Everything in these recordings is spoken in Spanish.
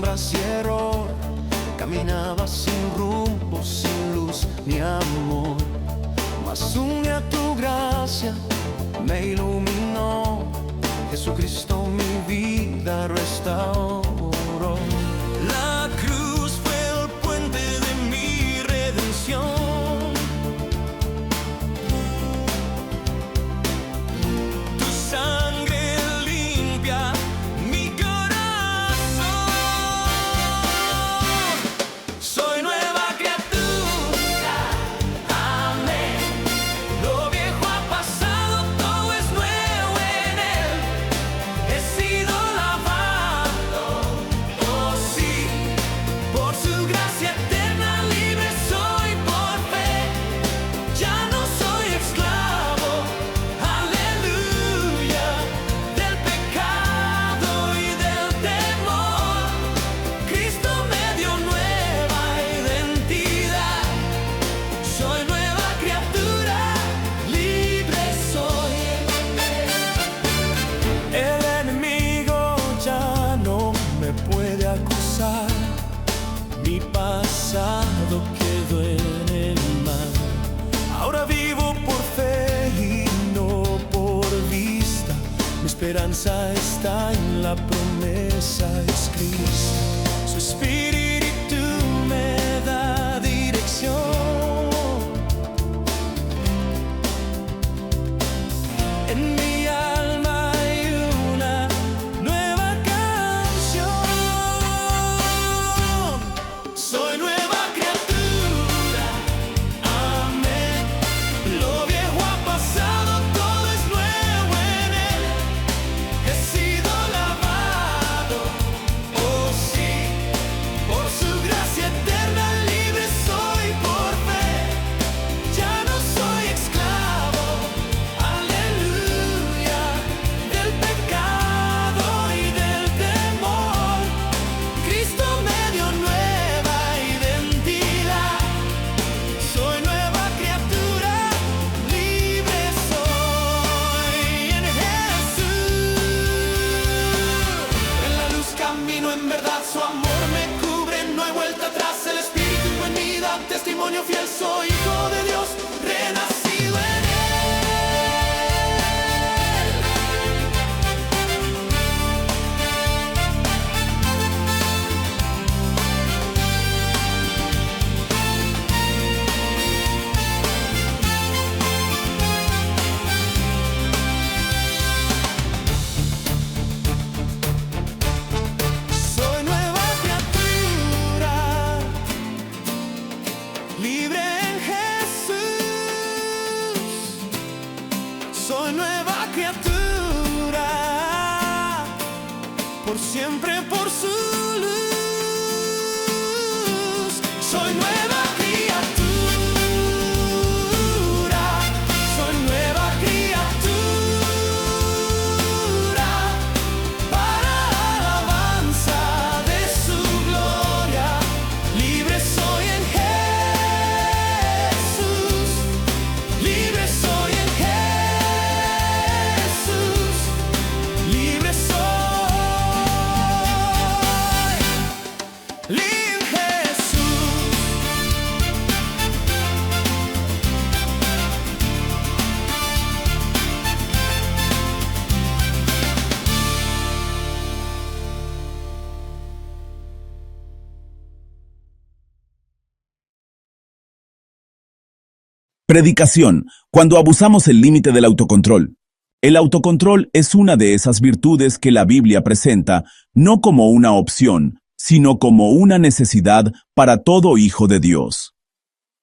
sombras y error, caminaba sin rumbo, sin luz ni amor. Mas un día tu gracia me iluminó, Jesucristo mi vida restauró. La cruz fue el puente de mi redención. Tu sangre limpia mi corazón. Soy nueva criatura, amén. Lo viejo ha pasado, todo es nuevo en Él. He sido lavado, oh sí, por su gracia eterna, libre soy por fe. Ya no soy esclavo, aleluya, del pecado y del temor. Cristo me dio nueva identidad. Soy nueva criatura, libre soy. El enemigo ya no me puede acusar. Mi pasado quedó en el mar. Ahora vivo por fe y no por vista. Mi esperanza está en la promesa, es Cristo. Su espíritu me da dirección. En mi alma hay una nueva canción. Soy nueva criatura, amén. Lo viejo ha pasado, todo es nuevo en Él. He sido lavado, oh sí, por su gracia eterna, libre soy por fe. Ya no soy esclavo, aleluya, del pecado y del temor. Cristo me dio nueva identidad. Soy nueva criatura, libre soy en Jesús. En la luz camino, en verdad su amor me cubre, no hay vuelta atrás. El Espíritu en mí da testimonio fiel, soy hijo de Dios, renacido en Él. Soy nueva criatura, libre en Jesús. Soy nueva criatura, por siempre por su luz. Soy nueva criatura, soy nueva criatura, para alabanza de su gloria. Libre soy en Jesús, libre soy en Jesús, libre soy en Jesús. Predicación, cuando abusamos el límite del autocontrol. El autocontrol es una de esas virtudes que la Biblia presenta no como una opción, sino como una necesidad para todo hijo de Dios.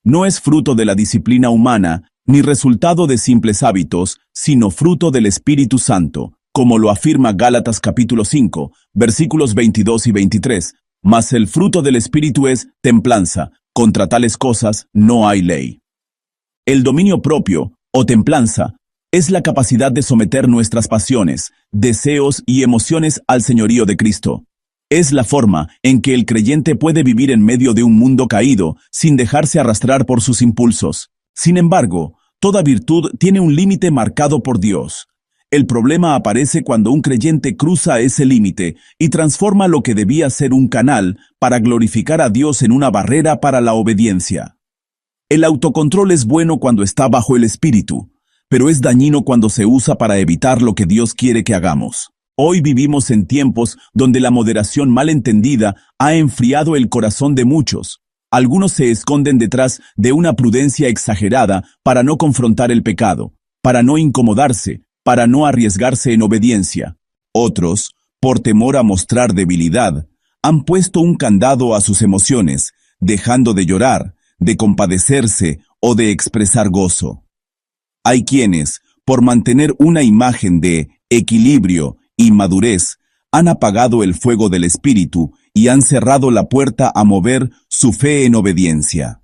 No es fruto de la disciplina humana, ni resultado de simples hábitos, sino fruto del Espíritu Santo, como lo afirma Gálatas capítulo 5, versículos 22 y 23. Mas el fruto del Espíritu es templanza, contra tales cosas no hay ley. El dominio propio, o templanza, es la capacidad de someter nuestras pasiones, deseos y emociones al señorío de Cristo. Es la forma en que el creyente puede vivir en medio de un mundo caído sin dejarse arrastrar por sus impulsos. Sin embargo, toda virtud tiene un límite marcado por Dios. El problema aparece cuando un creyente cruza ese límite y transforma lo que debía ser un canal para glorificar a Dios en una barrera para la obediencia. El autocontrol es bueno cuando está bajo el Espíritu, pero es dañino cuando se usa para evitar lo que Dios quiere que hagamos. Hoy vivimos en tiempos donde la moderación mal entendida ha enfriado el corazón de muchos. Algunos se esconden detrás de una prudencia exagerada para no confrontar el pecado, para no incomodarse, para no arriesgarse en obediencia. Otros, por temor a mostrar debilidad, han puesto un candado a sus emociones, dejando de llorar, de compadecerse o de expresar gozo. Hay quienes, por mantener una imagen de equilibrio y madurez, han apagado el fuego del Espíritu y han cerrado la puerta a mover su fe en obediencia.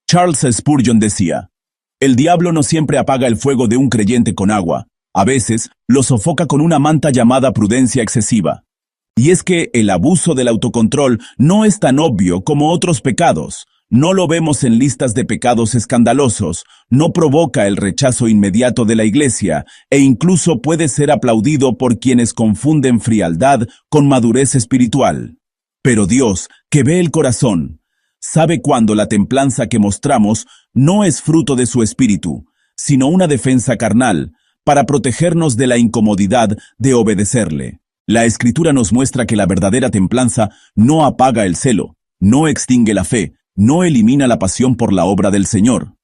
Charles Spurgeon decía: el diablo no siempre apaga el fuego de un creyente con agua, a veces lo sofoca con una manta llamada prudencia excesiva. Y es que el abuso del autocontrol no es tan obvio como otros pecados. No lo vemos en listas de pecados escandalosos, no provoca el rechazo inmediato de la iglesia e incluso puede ser aplaudido por quienes confunden frialdad con madurez espiritual. Pero Dios, que ve el corazón, sabe cuando la templanza que mostramos no es fruto de su espíritu, sino una defensa carnal, para protegernos de la incomodidad de obedecerle. La Escritura nos muestra que la verdadera templanza no apaga el celo, no extingue la fe, no elimina la pasión por la obra del Señor.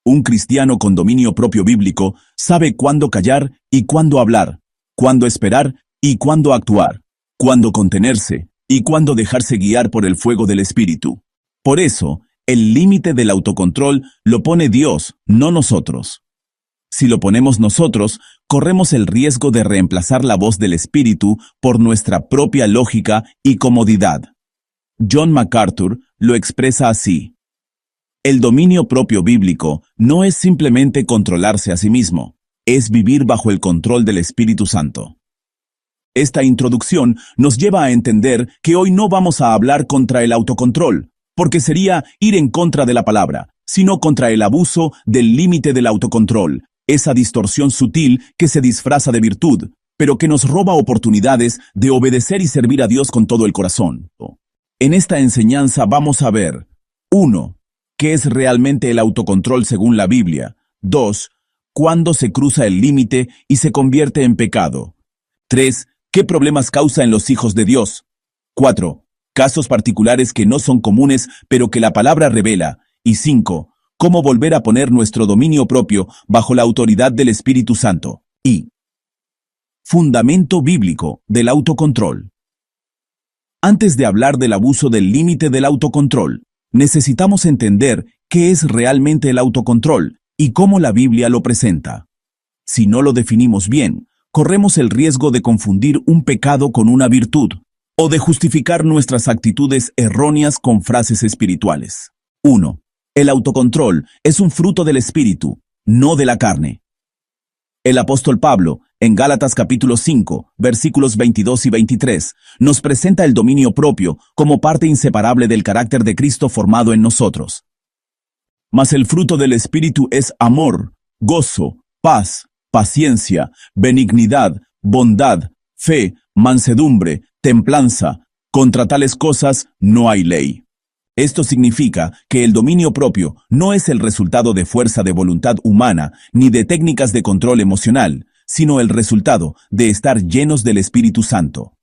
Un cristiano con dominio propio bíblico sabe cuándo callar y cuándo hablar, cuándo esperar y cuándo actuar, cuándo contenerse y cuándo dejarse guiar por el fuego del Espíritu. Por eso, el límite del autocontrol lo pone Dios, no nosotros. Si lo ponemos nosotros, corremos el riesgo de reemplazar la voz del Espíritu por nuestra propia lógica y comodidad. John MacArthur lo expresa así: el dominio propio bíblico no es simplemente controlarse a sí mismo, es vivir bajo el control del Espíritu Santo. Esta introducción nos lleva a entender que hoy no vamos a hablar contra el autocontrol, porque sería ir en contra de la palabra, sino contra el abuso del límite del autocontrol, esa distorsión sutil que se disfraza de virtud, pero que nos roba oportunidades de obedecer y servir a Dios con todo el corazón. En esta enseñanza vamos a ver: 1. ¿Qué es realmente el autocontrol según la Biblia? 2. ¿Cuándo se cruza el límite y se convierte en pecado? 3. ¿Qué problemas causa en los hijos de Dios? 4. Casos particulares que no son comunes pero que la palabra revela. Y 5. ¿Cómo volver a poner nuestro dominio propio bajo la autoridad del Espíritu Santo? Y fundamento bíblico del autocontrol. Antes de hablar del abuso del límite del autocontrol, necesitamos entender qué es realmente el autocontrol y cómo la Biblia lo presenta. Si no lo definimos bien, corremos el riesgo de confundir un pecado con una virtud, o de justificar nuestras actitudes erróneas con frases espirituales. 1. El autocontrol es un fruto del Espíritu, no de la carne. El apóstol Pablo, en Gálatas capítulo 5, versículos 22 y 23, nos presenta el dominio propio como parte inseparable del carácter de Cristo formado en nosotros. Mas el fruto del Espíritu es amor, gozo, paz, paciencia, benignidad, bondad, fe, mansedumbre, templanza. Contra tales cosas no hay ley. Esto significa que el dominio propio no es el resultado de fuerza de voluntad humana ni de técnicas de control emocional, sino el resultado de estar llenos del Espíritu Santo.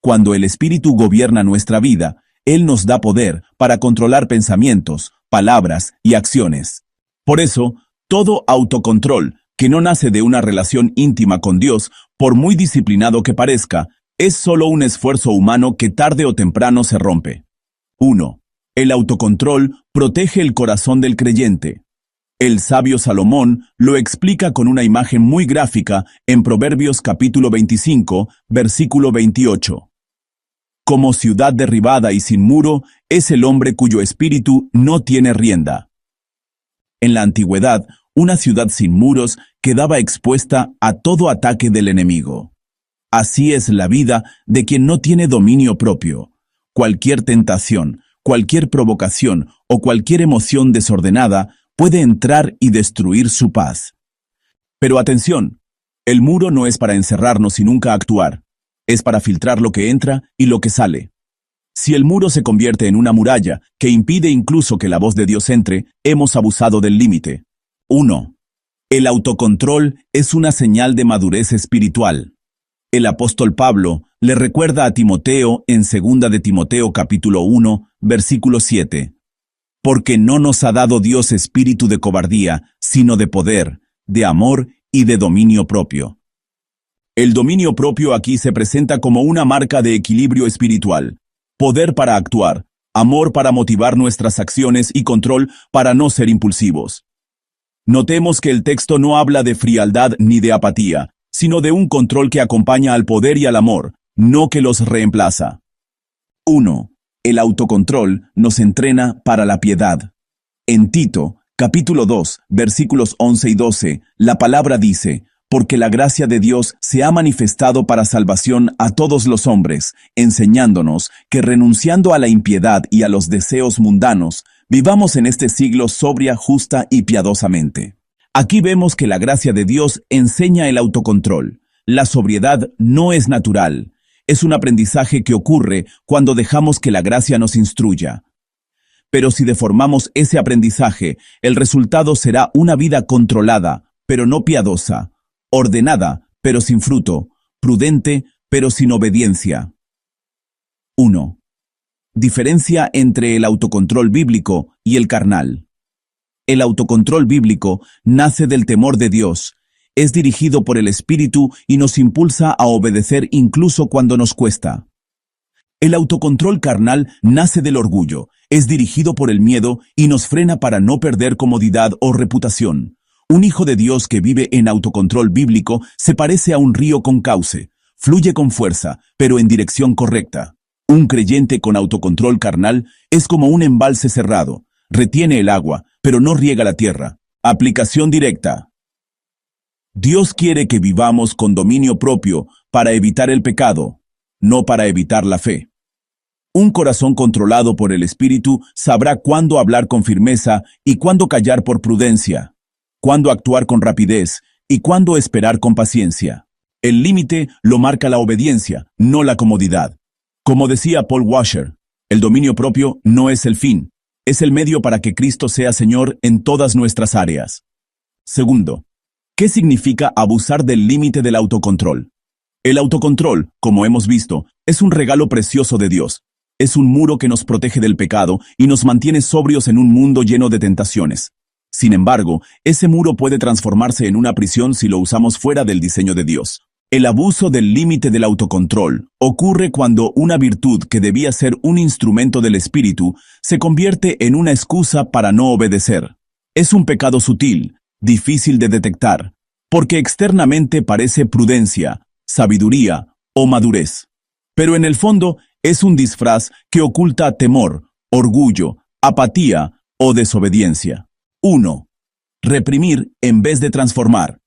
Cuando el Espíritu gobierna nuestra vida, Él nos da poder para controlar pensamientos, palabras y acciones. Por eso, todo autocontrol que no nace de una relación íntima con Dios, por muy disciplinado que parezca, es solo un esfuerzo humano que tarde o temprano se rompe. 1. El autocontrol protege el corazón del creyente. El sabio Salomón lo explica con una imagen muy gráfica en Proverbios capítulo 25, versículo 28. Como ciudad derribada y sin muro es el hombre cuyo espíritu no tiene rienda. En la antigüedad, una ciudad sin muros quedaba expuesta a todo ataque del enemigo. Así es la vida de quien no tiene dominio propio. Cualquier tentación, cualquier provocación o cualquier emoción desordenada puede entrar y destruir su paz. Pero atención, El muro no es para encerrarnos y nunca actuar. Es para filtrar lo que entra y lo que sale. Si el muro se convierte en una muralla que impide incluso que la voz de Dios entre, hemos abusado del límite. 1. El autocontrol es una señal de madurez espiritual. El apóstol Pablo le recuerda a Timoteo en 2 de Timoteo capítulo 1, versículo 7. Porque no nos ha dado Dios espíritu de cobardía, sino de poder, de amor y de dominio propio. El dominio propio aquí se presenta como una marca de equilibrio espiritual. Poder para actuar, amor para motivar nuestras acciones y control para no ser impulsivos. Notemos que el texto no habla de frialdad ni de apatía, sino de un control que acompaña al poder y al amor, no que los reemplaza. 1. El autocontrol nos entrena para la piedad. En Tito, capítulo 2, versículos 11 y 12, la palabra dice: porque la gracia de Dios se ha manifestado para salvación a todos los hombres, enseñándonos que renunciando a la impiedad y a los deseos mundanos, vivamos en este siglo sobria, justa y piadosamente. Aquí vemos que la gracia de Dios enseña el autocontrol. La sobriedad no es natural. Es un aprendizaje que ocurre cuando dejamos que la gracia nos instruya. Pero si deformamos ese aprendizaje, el resultado será una vida controlada, pero no piadosa, ordenada, pero sin fruto, prudente, pero sin obediencia. 1. Diferencia entre el autocontrol bíblico y el carnal. El autocontrol bíblico nace del temor de Dios, es dirigido por el Espíritu y nos impulsa a obedecer incluso cuando nos cuesta. El autocontrol carnal nace del orgullo, es dirigido por el miedo y nos frena para no perder comodidad o reputación. Un hijo de Dios que vive en autocontrol bíblico se parece a un río con cauce, fluye con fuerza, pero en dirección correcta. Un creyente con autocontrol carnal es como un embalse cerrado, retiene el agua, pero no riega la tierra. Aplicación directa. Dios quiere que vivamos con dominio propio para evitar el pecado, no para evitar la fe. Un corazón controlado por el Espíritu sabrá cuándo hablar con firmeza y cuándo callar por prudencia, cuándo actuar con rapidez y cuándo esperar con paciencia. El límite lo marca la obediencia, no la comodidad. Como decía Paul Washer, el dominio propio no es el fin, es el medio para que Cristo sea Señor en todas nuestras áreas. Segundo, ¿qué significa abusar del límite del autocontrol? El autocontrol, como hemos visto, es un regalo precioso de Dios. Es un muro que nos protege del pecado y nos mantiene sobrios en un mundo lleno de tentaciones. Sin embargo, ese muro puede transformarse en una prisión si lo usamos fuera del diseño de Dios. El abuso del límite del autocontrol ocurre cuando una virtud que debía ser un instrumento del Espíritu se convierte en una excusa para no obedecer. Es un pecado sutil, difícil de detectar, porque externamente parece prudencia, sabiduría o madurez. Pero en el fondo es un disfraz que oculta temor, orgullo, apatía o desobediencia. 1. Reprimir en vez de transformar.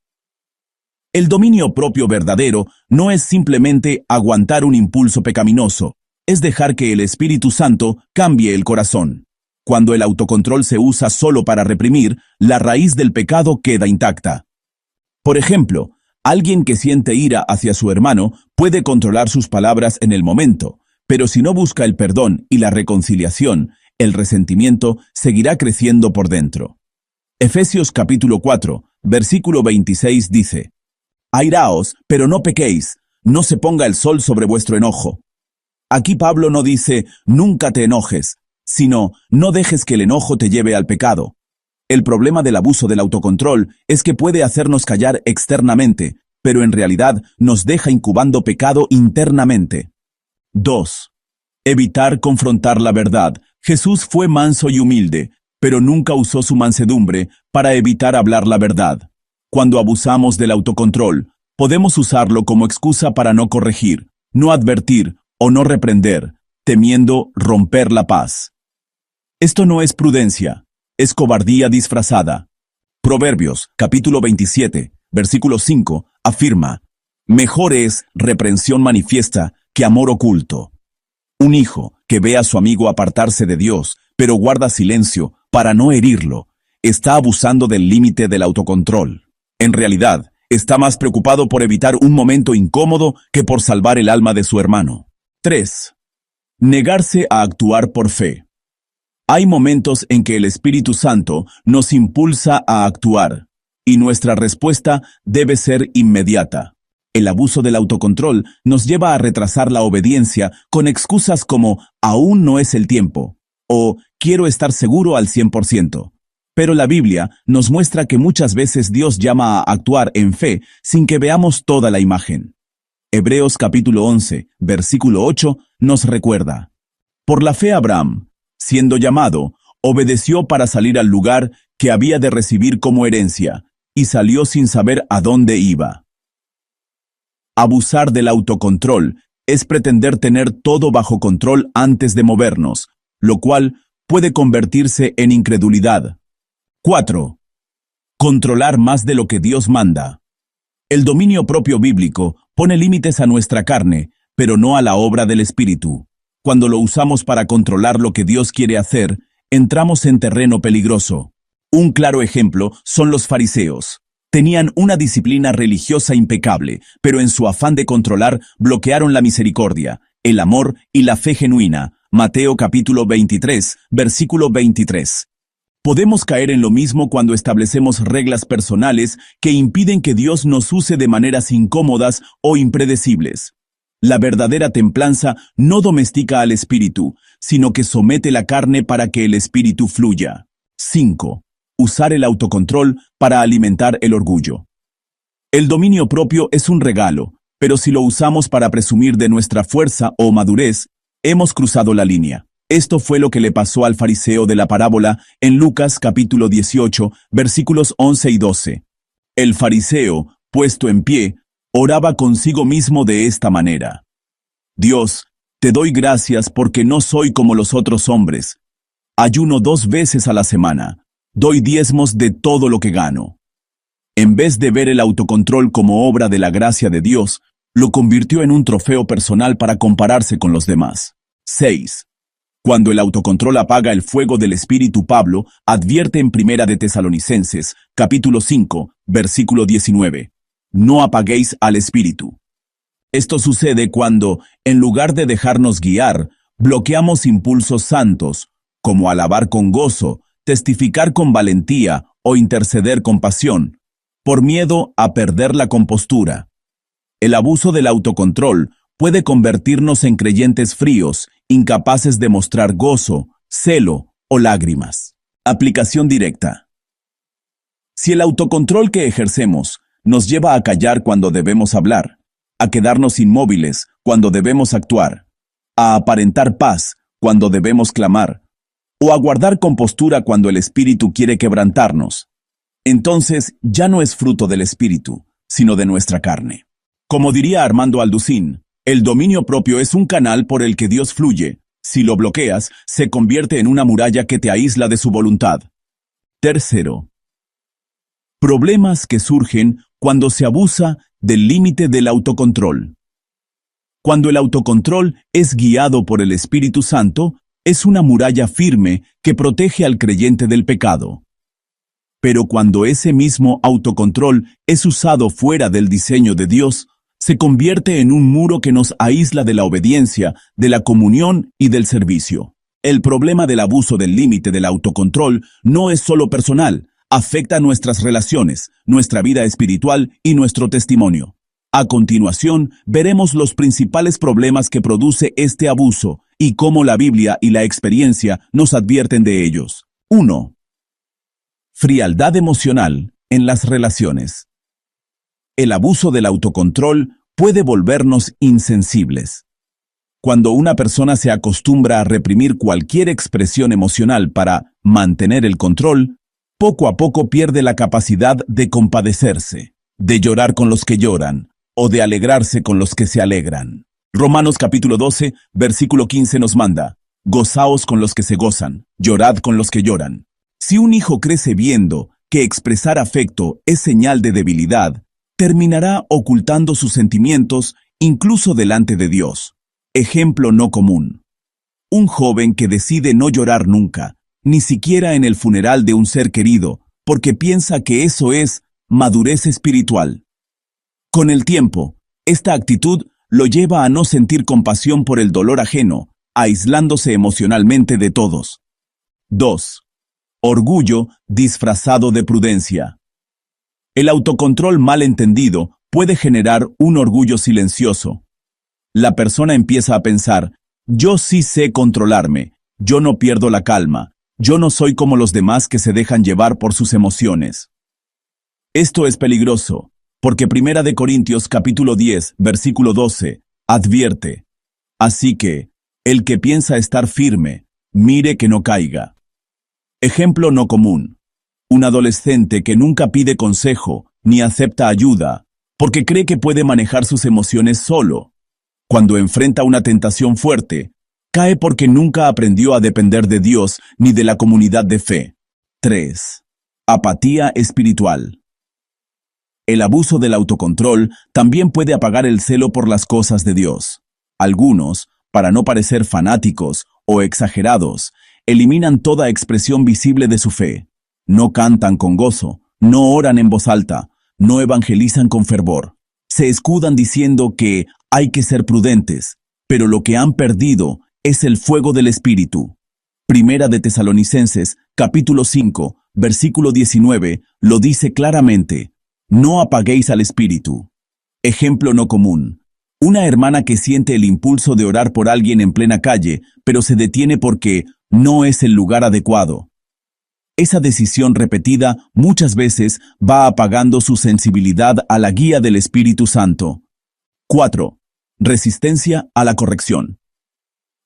El dominio propio verdadero no es simplemente aguantar un impulso pecaminoso, es dejar que el Espíritu Santo cambie el corazón. Cuando el autocontrol se usa solo para reprimir, la raíz del pecado queda intacta. Por ejemplo, alguien que siente ira hacia su hermano puede controlar sus palabras en el momento, pero si no busca el perdón y la reconciliación, el resentimiento seguirá creciendo por dentro. Efesios capítulo 4, versículo 26 dice: Airaos, pero no pequéis, no se ponga el sol sobre vuestro enojo. Aquí Pablo no dice, nunca te enojes, sino, no dejes que el enojo te lleve al pecado. El problema del abuso del autocontrol es que puede hacernos callar externamente, pero en realidad nos deja incubando pecado internamente. 2. Evitar confrontar la verdad. Jesús fue manso y humilde, pero nunca usó su mansedumbre para evitar hablar la verdad. Cuando abusamos del autocontrol, podemos usarlo como excusa para no corregir, no advertir o no reprender, temiendo romper la paz. Esto no es prudencia, es cobardía disfrazada. Proverbios, capítulo 27, versículo 5, afirma: mejor es reprensión manifiesta que amor oculto. Un hijo que ve a su amigo apartarse de Dios, pero guarda silencio para no herirlo, está abusando del límite del autocontrol. En realidad, Está más preocupado por evitar un momento incómodo que por salvar el alma de su hermano. 3. Negarse a actuar por fe. Hay momentos en que el Espíritu Santo nos impulsa a actuar, y nuestra respuesta debe ser inmediata. El abuso del autocontrol nos lleva a retrasar la obediencia con excusas como «aún no es el tiempo» o «quiero estar seguro al 100%». Pero la Biblia nos muestra que muchas veces Dios llama a actuar en fe sin que veamos toda la imagen. Hebreos capítulo 11, versículo 8 nos recuerda: «Por la fe Abraham, siendo llamado, obedeció para salir al lugar que había de recibir como herencia, y salió sin saber a dónde iba». Abusar del autocontrol es pretender tener todo bajo control antes de movernos, lo cual puede convertirse en incredulidad. 4. Controlar más de lo que Dios manda. El dominio propio bíblico pone límites a nuestra carne, pero no a la obra del Espíritu. Cuando lo usamos para controlar lo que Dios quiere hacer, entramos en terreno peligroso. Un claro ejemplo son los fariseos. Tenían una disciplina religiosa impecable, pero en su afán de controlar bloquearon la misericordia, el amor y la fe genuina. Mateo capítulo 23, versículo 23. Podemos caer en lo mismo cuando establecemos reglas personales que impiden que Dios nos use de maneras incómodas o impredecibles. La verdadera templanza no domestica al espíritu, sino que somete la carne para que el espíritu fluya. 5. Usar el autocontrol para alimentar el orgullo. El dominio propio es un regalo, pero si lo usamos para presumir de nuestra fuerza o madurez, hemos cruzado la línea. Esto fue lo que le pasó al fariseo de la parábola en Lucas capítulo 18, versículos 11 y 12. El fariseo, puesto en pie, oraba consigo mismo de esta manera: Dios, te doy gracias porque no soy como los otros hombres. Ayuno 2 veces a la semana. Doy diezmos de todo lo que gano. En vez de ver el autocontrol como obra de la gracia de Dios, lo convirtió en un trofeo personal para compararse con los demás. 6. Cuando el autocontrol apaga el fuego del Espíritu, Pablo advierte en Primera de Tesalonicenses, capítulo 5, versículo 19: No apaguéis al Espíritu. Esto sucede cuando, en lugar de dejarnos guiar, bloqueamos impulsos santos, como alabar con gozo, testificar con valentía o interceder con pasión, por miedo a perder la compostura. El abuso del autocontrol puede convertirnos en creyentes fríos, incapaces de mostrar gozo, celo o lágrimas. Aplicación directa. Si el autocontrol que ejercemos nos lleva a callar cuando debemos hablar, a quedarnos inmóviles cuando debemos actuar, a aparentar paz cuando debemos clamar, o a guardar compostura cuando el Espíritu quiere quebrantarnos, entonces ya no es fruto del Espíritu, sino de nuestra carne. Como diría Armando Alducín, el dominio propio es un canal por el que Dios fluye. Si lo bloqueas, se convierte en una muralla que te aísla de su voluntad. Tercero, problemas que surgen cuando se abusa del límite del autocontrol. Cuando el autocontrol es guiado por el Espíritu Santo, es una muralla firme que protege al creyente del pecado. Pero cuando ese mismo autocontrol es usado fuera del diseño de Dios, se convierte en un muro que nos aísla de la obediencia, de la comunión y del servicio. El problema del abuso del límite del autocontrol no es solo personal, afecta nuestras relaciones, nuestra vida espiritual y nuestro testimonio. A continuación, veremos los principales problemas que produce este abuso y cómo la Biblia y la experiencia nos advierten de ellos. 1. Frialdad emocional en las relaciones. El abuso del autocontrol puede volvernos insensibles. Cuando una persona se acostumbra a reprimir cualquier expresión emocional para mantener el control, poco a poco pierde la capacidad de compadecerse, de llorar con los que lloran o de alegrarse con los que se alegran. Romanos capítulo 12, versículo 15 nos manda: Gozaos con los que se gozan, llorad con los que lloran. Si un hijo crece viendo que expresar afecto es señal de debilidad, terminará ocultando sus sentimientos incluso delante de Dios. Ejemplo no común. Un joven que decide no llorar nunca, ni siquiera en el funeral de un ser querido, porque piensa que eso es madurez espiritual. Con el tiempo, esta actitud lo lleva a no sentir compasión por el dolor ajeno, aislándose emocionalmente de todos. 2. Orgullo disfrazado de prudencia. El autocontrol mal entendido puede generar un orgullo silencioso. La persona empieza a pensar, yo sí sé controlarme, yo no pierdo la calma, yo no soy como los demás que se dejan llevar por sus emociones. Esto es peligroso, porque 1 Corintios capítulo 10, versículo 12, advierte, así que, el que piensa estar firme, mire que no caiga. Ejemplo no común. Un adolescente que nunca pide consejo ni acepta ayuda, porque cree que puede manejar sus emociones solo. Cuando enfrenta una tentación fuerte, cae porque nunca aprendió a depender de Dios ni de la comunidad de fe. 3. Apatía espiritual. El abuso del autocontrol también puede apagar el celo por las cosas de Dios. Algunos, para no parecer fanáticos o exagerados, eliminan toda expresión visible de su fe. No cantan con gozo, no oran en voz alta, no evangelizan con fervor. Se escudan diciendo que hay que ser prudentes, pero lo que han perdido es el fuego del Espíritu. 1 Tesalonicenses, capítulo 5, versículo 19, lo dice claramente, no apaguéis al Espíritu. Ejemplo no común. Una hermana que siente el impulso de orar por alguien en plena calle, pero se detiene porque no es el lugar adecuado. Esa decisión repetida muchas veces va apagando su sensibilidad a la guía del Espíritu Santo. 4. Resistencia a la corrección.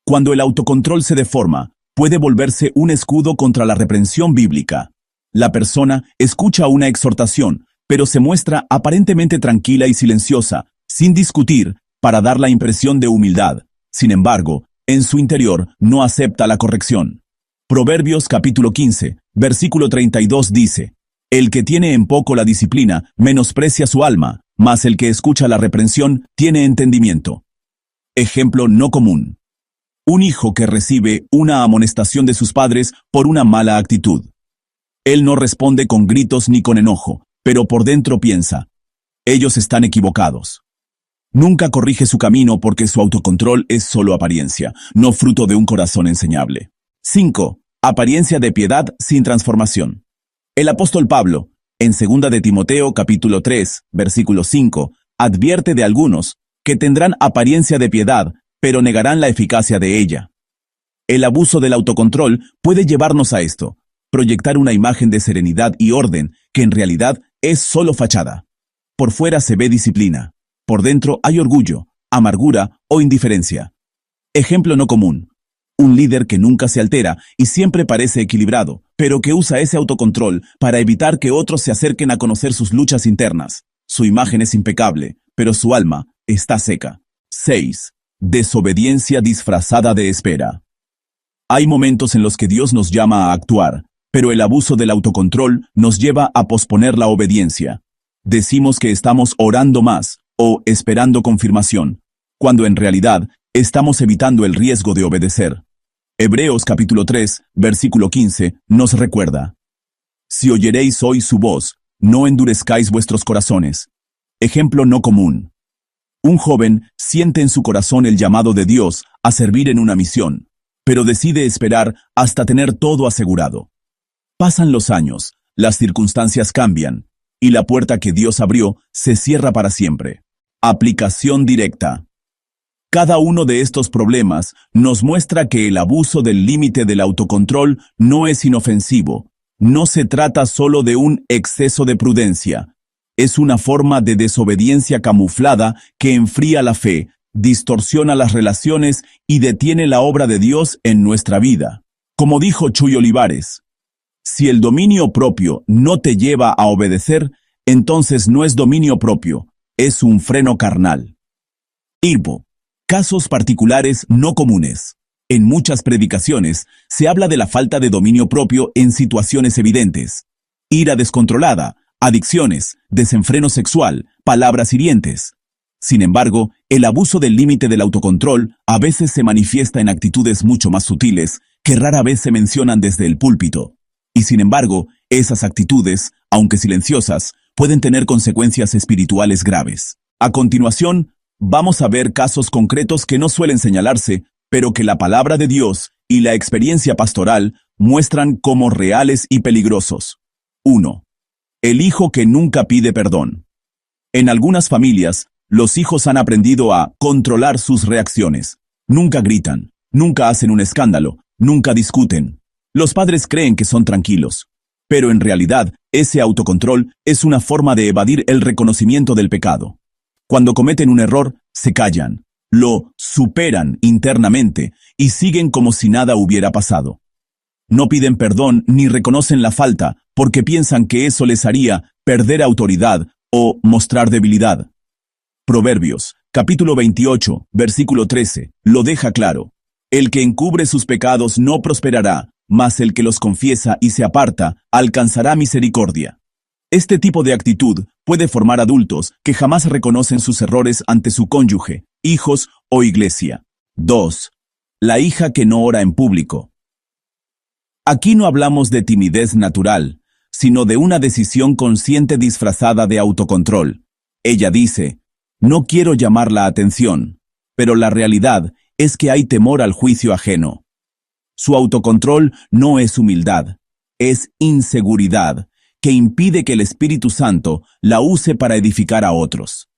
Cuando el autocontrol se deforma, puede volverse un escudo contra la reprensión bíblica. La persona escucha una exhortación, pero se muestra aparentemente tranquila y silenciosa, sin discutir, para dar la impresión de humildad. Sin embargo, en su interior no acepta la corrección. Proverbios capítulo 15, versículo 32 dice, el que tiene en poco la disciplina menosprecia su alma, mas el que escucha la reprensión tiene entendimiento. Ejemplo no común. Un hijo que recibe una amonestación de sus padres por una mala actitud. Él no responde con gritos ni con enojo, pero por dentro piensa, ellos están equivocados. Nunca corrige su camino porque su autocontrol es solo apariencia, no fruto de un corazón enseñable. 5. Apariencia de piedad sin transformación. El apóstol Pablo, en 2 de Timoteo capítulo 3, versículo 5, advierte de algunos que tendrán apariencia de piedad, pero negarán la eficacia de ella. El abuso del autocontrol puede llevarnos a esto, proyectar una imagen de serenidad y orden que en realidad es solo fachada. Por fuera se ve disciplina, por dentro hay orgullo, amargura o indiferencia. Ejemplo no común. Un líder que nunca se altera y siempre parece equilibrado, pero que usa ese autocontrol para evitar que otros se acerquen a conocer sus luchas internas. Su imagen es impecable, pero su alma está seca. 6. Desobediencia disfrazada de espera. Hay momentos en los que Dios nos llama a actuar, pero el abuso del autocontrol nos lleva a posponer la obediencia. Decimos que estamos orando más o esperando confirmación, cuando en realidad estamos evitando el riesgo de obedecer. Hebreos capítulo 3, versículo 15, nos recuerda: si oyeréis hoy su voz, no endurezcáis vuestros corazones. Ejemplo no común. Un joven siente en su corazón el llamado de Dios a servir en una misión, pero decide esperar hasta tener todo asegurado. Pasan los años, las circunstancias cambian, y la puerta que Dios abrió se cierra para siempre. Aplicación directa. Cada uno de estos problemas nos muestra que el abuso del límite del autocontrol no es inofensivo. No se trata solo de un exceso de prudencia. Es una forma de desobediencia camuflada que enfría la fe, distorsiona las relaciones y detiene la obra de Dios en nuestra vida. Como dijo Chuy Olivares, si el dominio propio no te lleva a obedecer, entonces no es dominio propio, es un freno carnal. Irpo. Casos particulares no comunes. En muchas predicaciones se habla de la falta de dominio propio en situaciones evidentes. Ira descontrolada, adicciones, desenfreno sexual, palabras hirientes. Sin embargo, el abuso del límite del autocontrol a veces se manifiesta en actitudes mucho más sutiles que rara vez se mencionan desde el púlpito. Y sin embargo, esas actitudes, aunque silenciosas, pueden tener consecuencias espirituales graves. A continuación, vamos a ver casos concretos que no suelen señalarse, pero que la palabra de Dios y la experiencia pastoral muestran como reales y peligrosos. 1. El hijo que nunca pide perdón. En algunas familias, los hijos han aprendido a controlar sus reacciones. Nunca gritan, nunca hacen un escándalo, nunca discuten. Los padres creen que son tranquilos. Pero en realidad, ese autocontrol es una forma de evadir el reconocimiento del pecado. Cuando cometen un error, se callan, lo superan internamente y siguen como si nada hubiera pasado. No piden perdón ni reconocen la falta porque piensan que eso les haría perder autoridad o mostrar debilidad. Proverbios, capítulo 28, versículo 13, lo deja claro. El que encubre sus pecados no prosperará, mas el que los confiesa y se aparta alcanzará misericordia. Este tipo de actitud puede formar adultos que jamás reconocen sus errores ante su cónyuge, hijos o iglesia. 2. La hija que no ora en público. Aquí no hablamos de timidez natural, sino de una decisión consciente disfrazada de autocontrol. Ella dice, no quiero llamar la atención, pero la realidad es que hay temor al juicio ajeno. Su autocontrol no es humildad, es inseguridad, que impide que el Espíritu Santo la use para edificar a otros.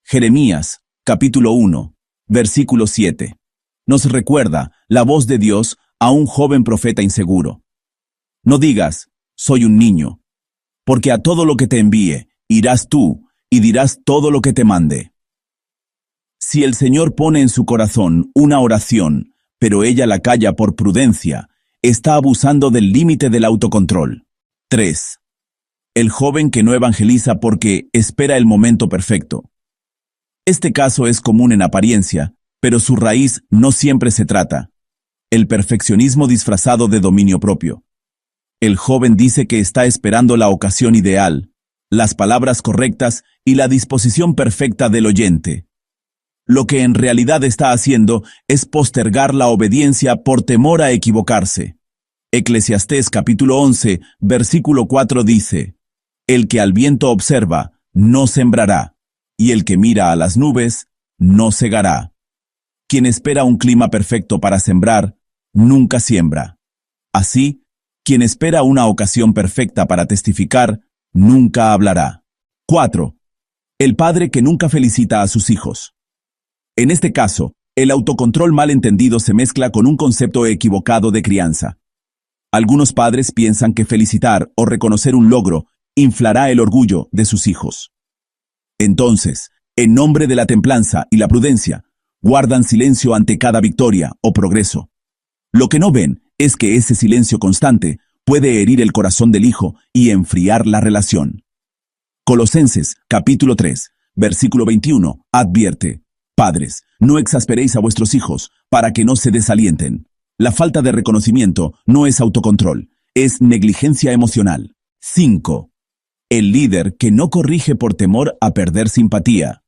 Jeremías, capítulo 1, versículo 7. Nos recuerda la voz de Dios a un joven profeta inseguro. No digas, soy un niño, porque a todo lo que te envíe, irás tú y dirás todo lo que te mande. Si el Señor pone en su corazón una oración, pero ella la calla por prudencia, está abusando del límite del autocontrol. 3. El joven que no evangeliza porque espera el momento perfecto. Este caso es común en apariencia, pero su raíz no siempre se trata. El perfeccionismo disfrazado de dominio propio. El joven dice que está esperando la ocasión ideal, las palabras correctas y la disposición perfecta del oyente. Lo que en realidad está haciendo es postergar la obediencia por temor a equivocarse. Eclesiastés capítulo 11, versículo 4 dice, el que al viento observa, no sembrará, y el que mira a las nubes, no segará. Quien espera un clima perfecto para sembrar, nunca siembra. Así, quien espera una ocasión perfecta para testificar, nunca hablará. 4. El padre que nunca felicita a sus hijos. En este caso, el autocontrol mal entendido se mezcla con un concepto equivocado de crianza. Algunos padres piensan que felicitar o reconocer un logro inflará el orgullo de sus hijos. Entonces, en nombre de la templanza y la prudencia, guardan silencio ante cada victoria o progreso. Lo que no ven es que ese silencio constante puede herir el corazón del hijo y enfriar la relación. Colosenses, capítulo 3, versículo 21, advierte, padres, no exasperéis a vuestros hijos para que no se desalienten. La falta de reconocimiento no es autocontrol, es negligencia emocional. 5. El líder que no corrige por temor a perder simpatía.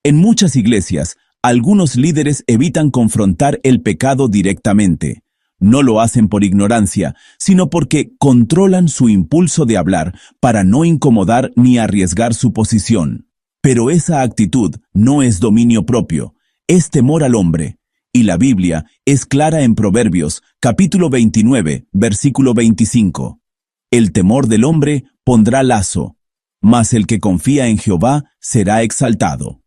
En muchas iglesias, algunos líderes evitan confrontar el pecado directamente. No lo hacen por ignorancia, sino porque controlan su impulso de hablar para no incomodar ni arriesgar su posición. Pero esa actitud no es dominio propio, es temor al hombre. Y la Biblia es clara en Proverbios, capítulo 29, versículo 25. El temor del hombre pondrá lazo, mas el que confía en Jehová será exaltado.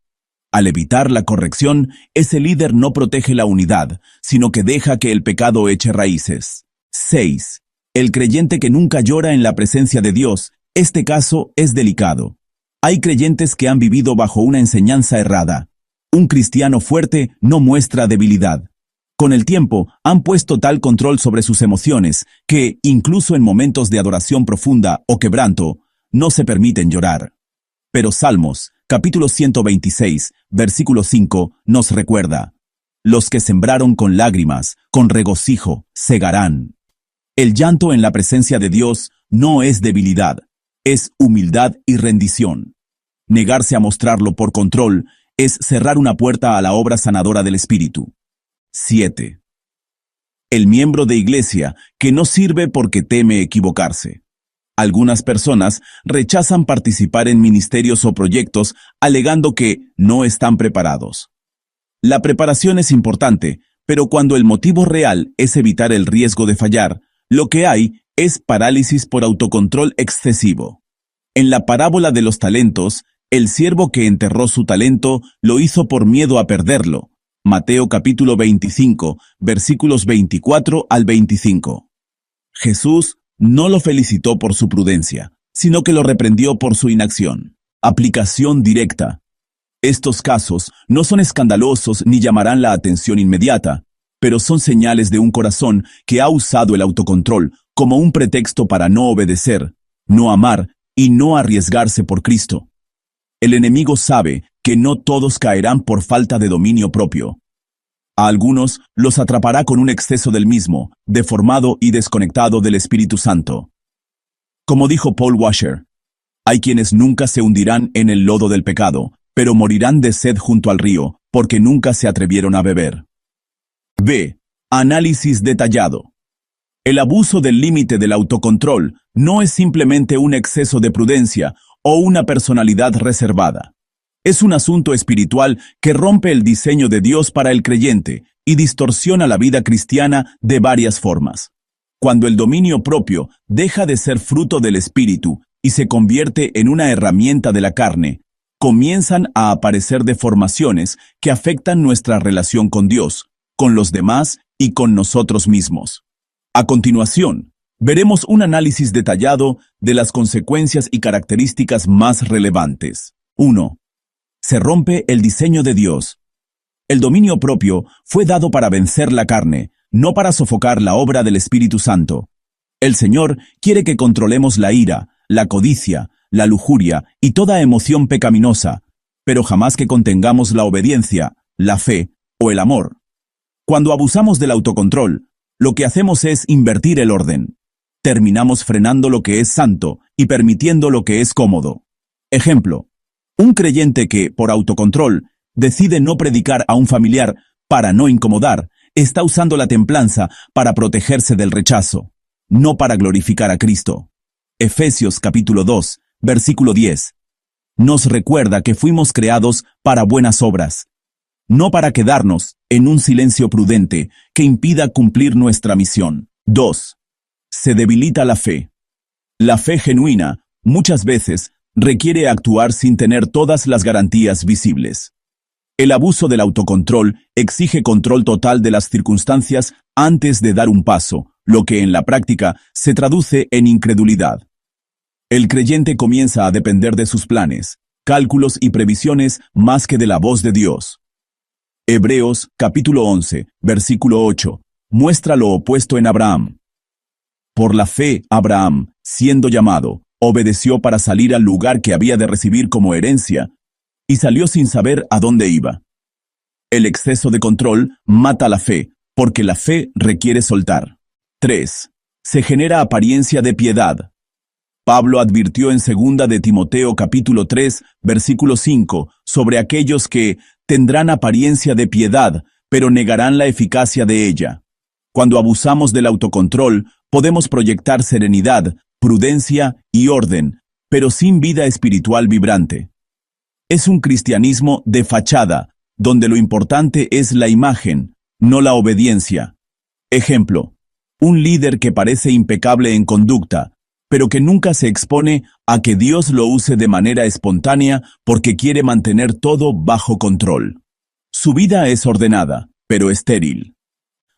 Al evitar la corrección, ese líder no protege la unidad, sino que deja que el pecado eche raíces. 6. El creyente que nunca llora en la presencia de Dios. Este caso es delicado. Hay creyentes que han vivido bajo una enseñanza errada. Un cristiano fuerte no muestra debilidad. Con el tiempo, han puesto tal control sobre sus emociones que, incluso en momentos de adoración profunda o quebranto, no se permiten llorar. Pero Salmos, capítulo 126, versículo 5, nos recuerda: los que sembraron con lágrimas, con regocijo, segarán. El llanto en la presencia de Dios no es debilidad, es humildad y rendición. Negarse a mostrarlo por control es cerrar una puerta a la obra sanadora del Espíritu. 7. El miembro de iglesia que no sirve porque teme equivocarse. Algunas personas rechazan participar en ministerios o proyectos alegando que no están preparados. La preparación es importante, pero cuando el motivo real es evitar el riesgo de fallar, lo que hay es parálisis por autocontrol excesivo. En la parábola de los talentos, el siervo que enterró su talento lo hizo por miedo a perderlo. Mateo capítulo 25, versículos 24 al 25. Jesús no lo felicitó por su prudencia, sino que lo reprendió por su inacción. Aplicación directa. Estos casos no son escandalosos ni llamarán la atención inmediata, pero son señales de un corazón que ha usado el autocontrol como un pretexto para no obedecer, no amar y no arriesgarse por Cristo. El enemigo sabe que no todos caerán por falta de dominio propio. A algunos los atrapará con un exceso del mismo, deformado y desconectado del Espíritu Santo. Como dijo Paul Washer, hay quienes nunca se hundirán en el lodo del pecado, pero morirán de sed junto al río, porque nunca se atrevieron a beber. B. Análisis detallado. El abuso del límite del autocontrol no es simplemente un exceso de prudencia o una personalidad reservada. Es un asunto espiritual que rompe el diseño de Dios para el creyente y distorsiona la vida cristiana de varias formas. Cuando el dominio propio deja de ser fruto del Espíritu y se convierte en una herramienta de la carne, comienzan a aparecer deformaciones que afectan nuestra relación con Dios, con los demás y con nosotros mismos. A continuación, veremos un análisis detallado de las consecuencias y características más relevantes. 1. Se rompe el diseño de Dios. El dominio propio fue dado para vencer la carne, no para sofocar la obra del Espíritu Santo. El Señor quiere que controlemos la ira, la codicia, la lujuria y toda emoción pecaminosa, pero jamás que contengamos la obediencia, la fe o el amor. Cuando abusamos del autocontrol, lo que hacemos es invertir el orden. Terminamos frenando lo que es santo y permitiendo lo que es cómodo. Ejemplo, un creyente que, por autocontrol, decide no predicar a un familiar para no incomodar, está usando la templanza para protegerse del rechazo, no para glorificar a Cristo. Efesios capítulo 2, versículo 10. Nos recuerda que fuimos creados para buenas obras, no para quedarnos en un silencio prudente que impida cumplir nuestra misión. 2. Se debilita la fe. La fe genuina, muchas veces, requiere actuar sin tener todas las garantías visibles. El abuso del autocontrol exige control total de las circunstancias antes de dar un paso, lo que en la práctica se traduce en incredulidad. El creyente comienza a depender de sus planes, cálculos y previsiones más que de la voz de Dios. Hebreos capítulo 11, versículo 8, muestra lo opuesto en Abraham. Por la fe, Abraham, siendo llamado, obedeció para salir al lugar que había de recibir como herencia, y salió sin saber a dónde iba. El exceso de control mata la fe, porque la fe requiere soltar. 3. Se genera apariencia de piedad. Pablo advirtió en 2 de Timoteo capítulo 3, versículo 5, sobre aquellos que tendrán apariencia de piedad, pero negarán la eficacia de ella. Cuando abusamos del autocontrol, podemos proyectar serenidad, prudencia y orden, pero sin vida espiritual vibrante. Es un cristianismo de fachada, donde lo importante es la imagen, no la obediencia. Ejemplo, un líder que parece impecable en conducta, pero que nunca se expone a que Dios lo use de manera espontánea porque quiere mantener todo bajo control. Su vida es ordenada, pero estéril.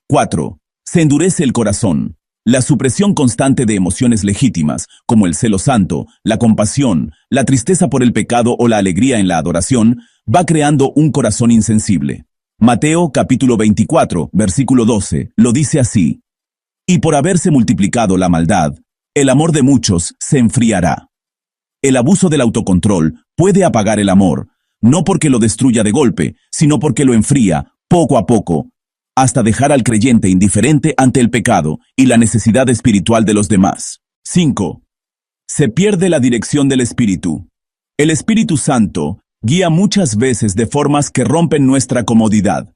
4. Se endurece el corazón. La supresión constante de emociones legítimas, como el celo santo, la compasión, la tristeza por el pecado o la alegría en la adoración, va creando un corazón insensible. Mateo capítulo 24, versículo 12, lo dice así: y por haberse multiplicado la maldad, el amor de muchos se enfriará. El abuso del autocontrol puede apagar el amor, no porque lo destruya de golpe, sino porque lo enfría, poco a poco, hasta dejar al creyente indiferente ante el pecado y la necesidad espiritual de los demás. 5. Se pierde la dirección del Espíritu. El Espíritu Santo guía muchas veces de formas que rompen nuestra comodidad.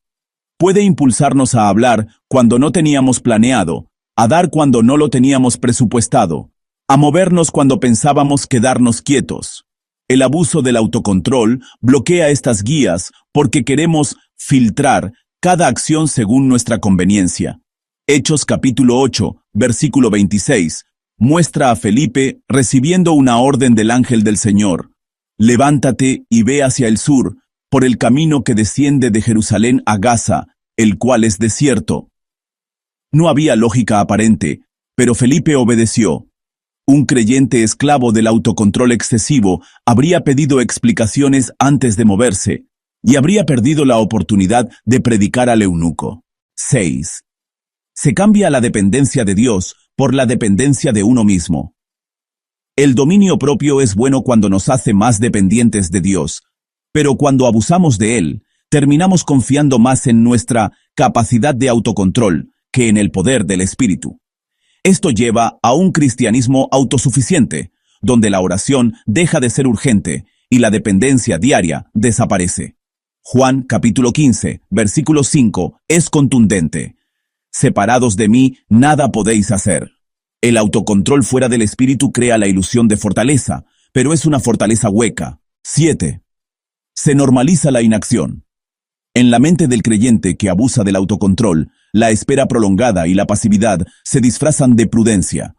Puede impulsarnos a hablar cuando no teníamos planeado, a dar cuando no lo teníamos presupuestado, a movernos cuando pensábamos quedarnos quietos. El abuso del autocontrol bloquea estas guías porque queremos filtrar cada acción según nuestra conveniencia. Hechos capítulo 8, versículo 26, muestra a Felipe recibiendo una orden del ángel del Señor. Levántate y ve hacia el sur, por el camino que desciende de Jerusalén a Gaza, el cual es desierto. No había lógica aparente, pero Felipe obedeció. Un creyente esclavo del autocontrol excesivo habría pedido explicaciones antes de moverse, y habría perdido la oportunidad de predicar al eunuco. 6. Se cambia la dependencia de Dios por la dependencia de uno mismo. El dominio propio es bueno cuando nos hace más dependientes de Dios, pero cuando abusamos de él, terminamos confiando más en nuestra capacidad de autocontrol que en el poder del Espíritu. Esto lleva a un cristianismo autosuficiente, donde la oración deja de ser urgente y la dependencia diaria desaparece. Juan capítulo 15, versículo 5 es contundente. Separados de mí, nada podéis hacer. El autocontrol fuera del Espíritu crea la ilusión de fortaleza, pero es una fortaleza hueca. 7. Se normaliza la inacción. En la mente del creyente que abusa del autocontrol, la espera prolongada y la pasividad se disfrazan de prudencia.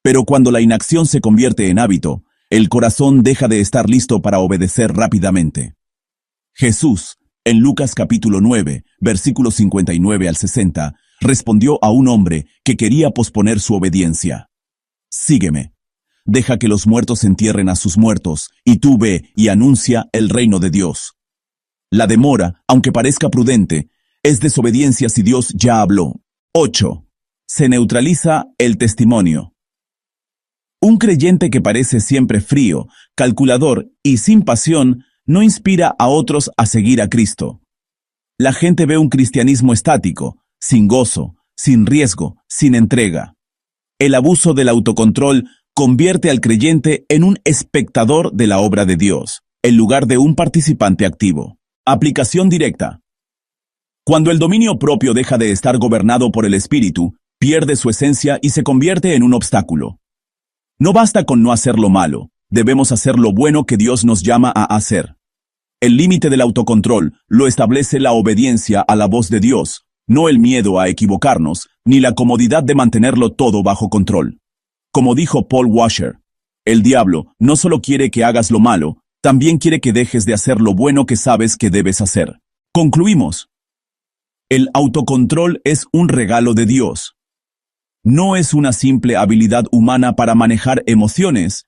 Pero cuando la inacción se convierte en hábito, el corazón deja de estar listo para obedecer rápidamente. Jesús, en Lucas capítulo 9, versículos 59 al 60, respondió a un hombre que quería posponer su obediencia. Sígueme. Deja que los muertos entierren a sus muertos, y tú ve y anuncia el reino de Dios. La demora, aunque parezca prudente, es desobediencia si Dios ya habló. 8. Se neutraliza el testimonio. Un creyente que parece siempre frío, calculador y sin pasión, no inspira a otros a seguir a Cristo. La gente ve un cristianismo estático, sin gozo, sin riesgo, sin entrega. El abuso del autocontrol convierte al creyente en un espectador de la obra de Dios, en lugar de un participante activo. Aplicación directa. Cuando el dominio propio deja de estar gobernado por el Espíritu, pierde su esencia y se convierte en un obstáculo. No basta con no hacer lo malo, debemos hacer lo bueno que Dios nos llama a hacer. El límite del autocontrol lo establece la obediencia a la voz de Dios, no el miedo a equivocarnos, ni la comodidad de mantenerlo todo bajo control. Como dijo Paul Washer, el diablo no solo quiere que hagas lo malo, también quiere que dejes de hacer lo bueno que sabes que debes hacer. Concluimos. El autocontrol es un regalo de Dios. No es una simple habilidad humana para manejar emociones,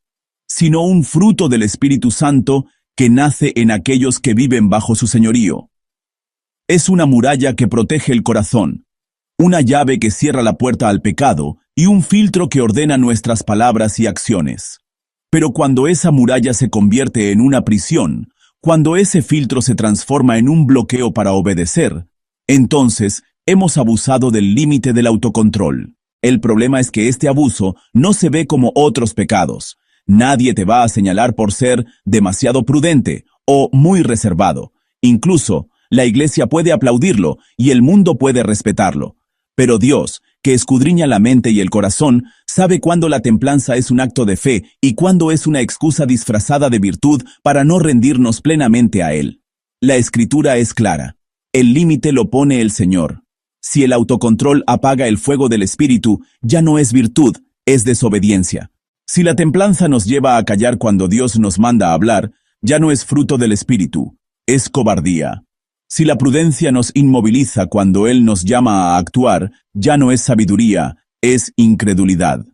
sino un fruto del Espíritu Santo que nace en aquellos que viven bajo su señorío. Es una muralla que protege el corazón, una llave que cierra la puerta al pecado y un filtro que ordena nuestras palabras y acciones. Pero cuando esa muralla se convierte en una prisión, cuando ese filtro se transforma en un bloqueo para obedecer, entonces hemos abusado del límite del autocontrol. El problema es que este abuso no se ve como otros pecados. Nadie te va a señalar por ser demasiado prudente o muy reservado. Incluso, la iglesia puede aplaudirlo y el mundo puede respetarlo. Pero Dios, que escudriña la mente y el corazón, sabe cuándo la templanza es un acto de fe y cuándo es una excusa disfrazada de virtud para no rendirnos plenamente a Él. La Escritura es clara. El límite lo pone el Señor. Si el autocontrol apaga el fuego del Espíritu, ya no es virtud, es desobediencia. Si la templanza nos lleva a callar cuando Dios nos manda a hablar, ya no es fruto del Espíritu, es cobardía. Si la prudencia nos inmoviliza cuando Él nos llama a actuar, ya no es sabiduría, es incredulidad.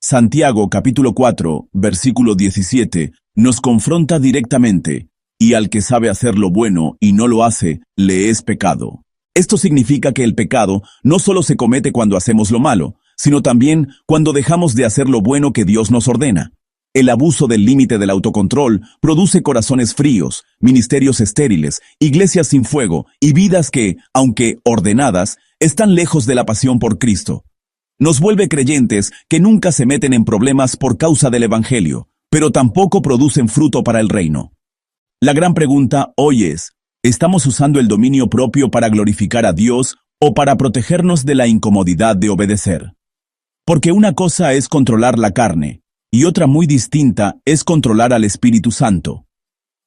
Santiago capítulo 4, versículo 17, nos confronta directamente, y al que sabe hacer lo bueno y no lo hace, le es pecado. Esto significa que el pecado no solo se comete cuando hacemos lo malo, sino también cuando dejamos de hacer lo bueno que Dios nos ordena. El abuso del límite del autocontrol produce corazones fríos, ministerios estériles, iglesias sin fuego y vidas que, aunque ordenadas, están lejos de la pasión por Cristo. Nos vuelve creyentes que nunca se meten en problemas por causa del Evangelio, pero tampoco producen fruto para el reino. La gran pregunta hoy es, ¿estamos usando el dominio propio para glorificar a Dios o para protegernos de la incomodidad de obedecer? Porque una cosa es controlar la carne, y otra muy distinta es controlar al Espíritu Santo.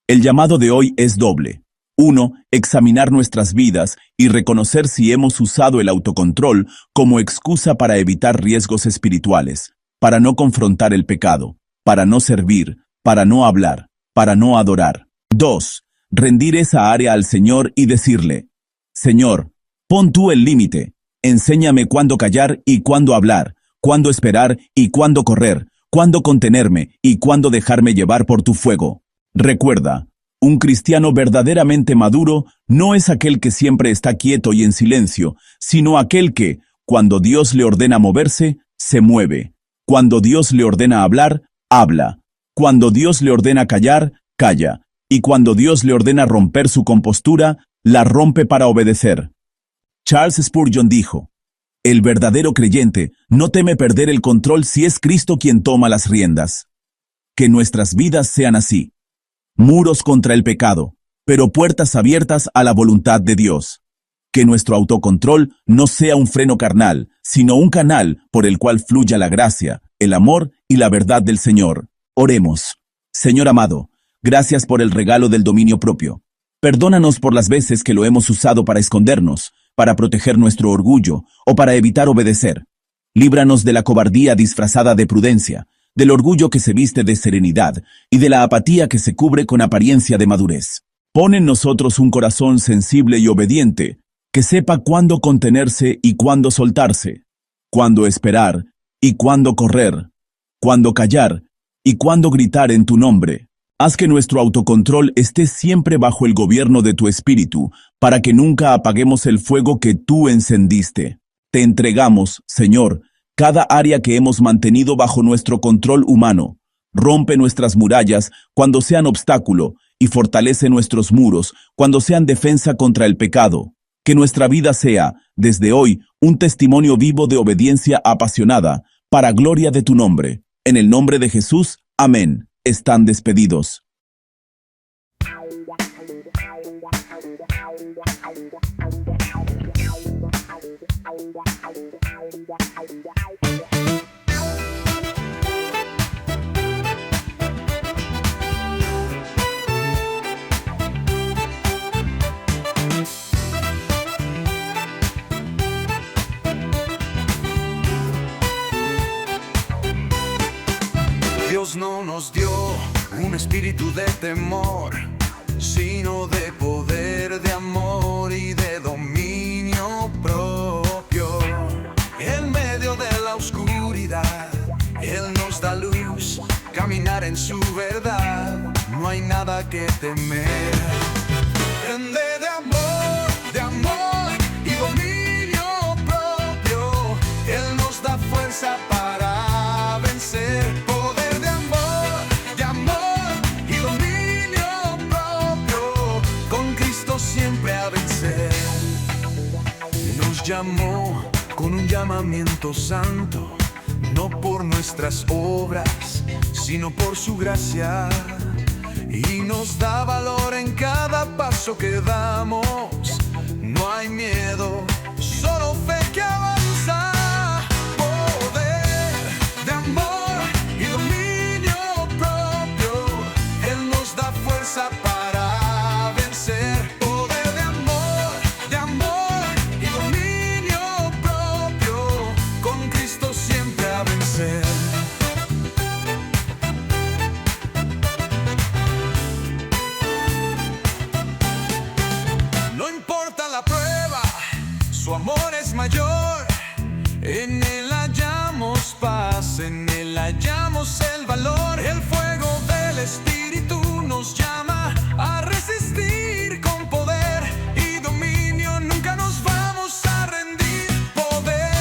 El llamado de hoy es doble. 1. Examinar nuestras vidas y reconocer si hemos usado el autocontrol como excusa para evitar riesgos espirituales, para no confrontar el pecado, para no servir, para no hablar, para no adorar. 2. Rendir esa área al Señor y decirle: Señor, pon tú el límite, enséñame cuándo callar y cuándo hablar, cuándo esperar y cuándo correr, cuándo contenerme y cuándo dejarme llevar por tu fuego. Recuerda, un cristiano verdaderamente maduro no es aquel que siempre está quieto y en silencio, sino aquel que, cuando Dios le ordena moverse, se mueve. Cuando Dios le ordena hablar, habla. Cuando Dios le ordena callar, calla. Y cuando Dios le ordena romper su compostura, la rompe para obedecer. Charles Spurgeon dijo: el verdadero creyente no teme perder el control si es Cristo quien toma las riendas. Que nuestras vidas sean así. Muros contra el pecado, pero puertas abiertas a la voluntad de Dios. Que nuestro autocontrol no sea un freno carnal, sino un canal por el cual fluya la gracia, el amor y la verdad del Señor. Oremos. Señor amado, gracias por el regalo del dominio propio. Perdónanos por las veces que lo hemos usado para escondernos, para proteger nuestro orgullo o para evitar obedecer. Líbranos de la cobardía disfrazada de prudencia, del orgullo que se viste de serenidad y de la apatía que se cubre con apariencia de madurez. Pon en nosotros un corazón sensible y obediente, que sepa cuándo contenerse y cuándo soltarse, cuándo esperar y cuándo correr, cuándo callar y cuándo gritar en tu nombre. Haz que nuestro autocontrol esté siempre bajo el gobierno de tu Espíritu, para que nunca apaguemos el fuego que tú encendiste. Te entregamos, Señor, cada área que hemos mantenido bajo nuestro control humano. Rompe nuestras murallas cuando sean obstáculo y fortalece nuestros muros cuando sean defensa contra el pecado. Que nuestra vida sea, desde hoy, un testimonio vivo de obediencia apasionada, para gloria de tu nombre. En el nombre de Jesús, amén. Están despedidos. Dios no nos dio un espíritu de temor, sino de poder, de amor y de dominio propio. En medio de la oscuridad, Él nos da luz, caminar en su verdad, no hay nada que temer. Prende de amor y dominio propio, Él nos da fuerza para vencer. Llamó con un llamamiento santo, no por nuestras obras, sino por su gracia, y nos da valor en cada paso que damos. No hay miedo, solo fe que avanza. Poder de amor y dominio propio, Él nos da fuerza para vencer. No importa la prueba, su amor es mayor. En Él hallamos paz, en Él hallamos el valor. El fuego del Espíritu nos llama a resistir con poder y dominio. Nunca nos vamos a rendir. Poder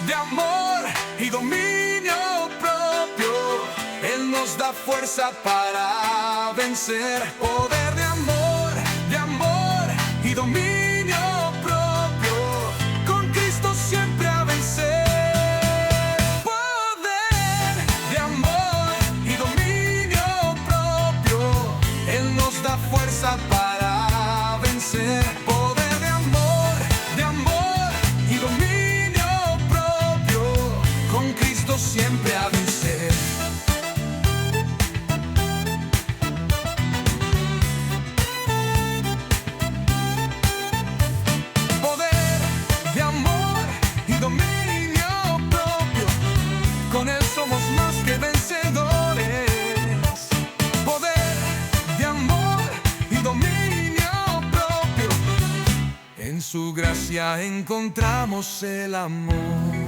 de amor y dominio propio, Él nos da fuerza para vencer. Poder de amor y dominio propio, con Cristo siempre a vencer. Poder de amor y dominio propio, Él nos da fuerza para vencer. Poder de amor y dominio propio, con siempre ha de ser. Poder de amor y dominio propio, con él somos más que vencedores. Poder de amor y dominio propio, en su gracia encontramos el amor.